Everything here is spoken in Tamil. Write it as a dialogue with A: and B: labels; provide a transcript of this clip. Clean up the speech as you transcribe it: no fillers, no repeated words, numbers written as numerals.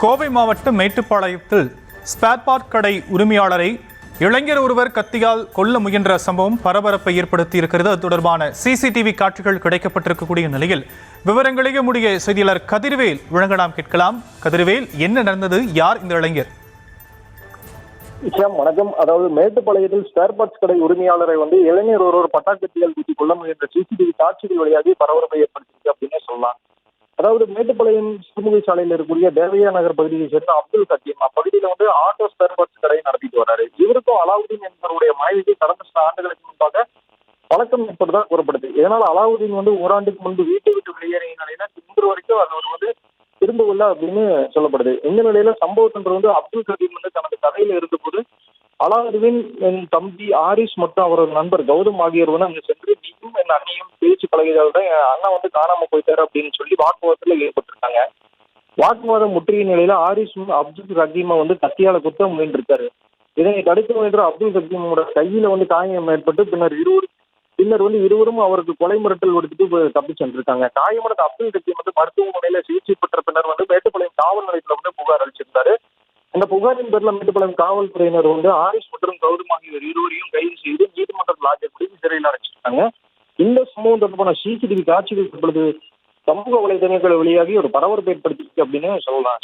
A: கோவை மாவட்டம் மேட்டுப்பாளையத்தில் ஸ்பேர் பார்ட் கடை உரிமையாளரை இளைஞர் ஒருவர் கத்தியால் கொல்ல முயன்ற சம்பவம் பரபரப்பை ஏற்படுத்தி இருக்கிறது. அது தொடர்பான சிசிடிவி காட்சிகள் கிடைக்கப்பட்டிருக்கக்கூடிய நிலையில் விவரங்களையே முடிய செய்தியாளர் கதிர்வேல் வழங்க நாம் கேட்கலாம். கதிர்வேல், என்ன நடந்தது? யார் இந்த இளைஞர்?
B: வணக்கம். அதாவது மேட்டுப்பாளையத்தில் ஸ்பேர் பார்ட்ஸ் கடை உரிமையாளரை இளைஞர் ஒருவர் பட்டாக்கத்தியால் குத்தி கொள்ள முயன்ற சிசிடிவி காட்சிகள் வழியாக பரபரப்பை ஏற்படுத்திருக்கு அப்படின்னு சொல்லலாம். அதாவது மேட்டுப்பாளையம் சிறுமுகை சாலையில் இருக்கக்கூடிய தேவையா நகர் பகுதியை சேர்ந்த அப்துல் ஹக்கீம் அப்பகுதியில ஆட்டோ ஸ்பேர் பார்ட்ஸ் கடை நடத்திட்டு வர்றாரு. இவருக்கும் அலாவுதீன் என்பவருடைய மனைவிக்கு கடந்த சில ஆண்டுகளுக்கு முன்பாக பழக்கம் ஏற்படுதா கூறப்படுது. இதனால் அலாவுதீன் ஓராண்டுக்கு முன்பு வீட்டை விட்டு வெளியேறிய நிலையில இன்று வரைக்கும் அவர் திரும்ப கொள்ள அப்படின்னு சொல்லப்படுது. இந்த நிலையில சம்பவத்தன்று அப்துல் ஹக்கீம் தனது கதையில இருந்தபோது அலாவுதீன் என் தம்பி ஆரிஸ் மற்றும் அவரது நண்பர் கௌதம் ஆகியோர் அங்க சென்று நீயும் என் அண்ணியும் பேச்சு பழகியதால்தான் என் அண்ணன் காணாம போயிட்டாரு அப்படின்னு சொல்லி வாக்குவாதத்துல ஈடுபட்டிருக்காங்க. வாக்குவாதம் முற்றிய நிலையில ஆரிஸும் அப்துல் ஹக்கீமை கத்தியால குத்த முயன்றிருக்காரு. இதனை தடுக்க முயன்ற அப்துல் ஹக்கீமோட கையில காயம் ஏற்பட்டு பின்னர் இருவரும் அவருக்கு கொலை மிரட்டல் கொடுத்துட்டு தப்பி சென்றிருக்காங்க. காயமடைந்த அப்துல் ஹக்கீம் மருத்துவமனையில சிகிச்சை பெற்ற பின்னர் மேட்டுப்பாளையம் காவல் நிலையத்துல புகார் அளிச்சிருந்தாரு. அந்த புகாரின் பேர்ல மேட்டுப்பாளையம் காவல்துறையினர் ஆரிஸ் மற்றும் கௌதம் ஆகியோர் இருவரையும் கைது செய்து நீதிமன்றத்தில் ஆஜர்படுத்தி சிறையில் அடைச்சிருக்காங்க. இந்த சம்பவம் தொடர்பான சிசிடிவி காட்சிகள் இப்பொழுது சமூக வலைதளங்கள் வழியாகி ஒரு பரபரப்பு ஏற்படுத்திருக்கு அப்படின்னு சொல்லலாம்.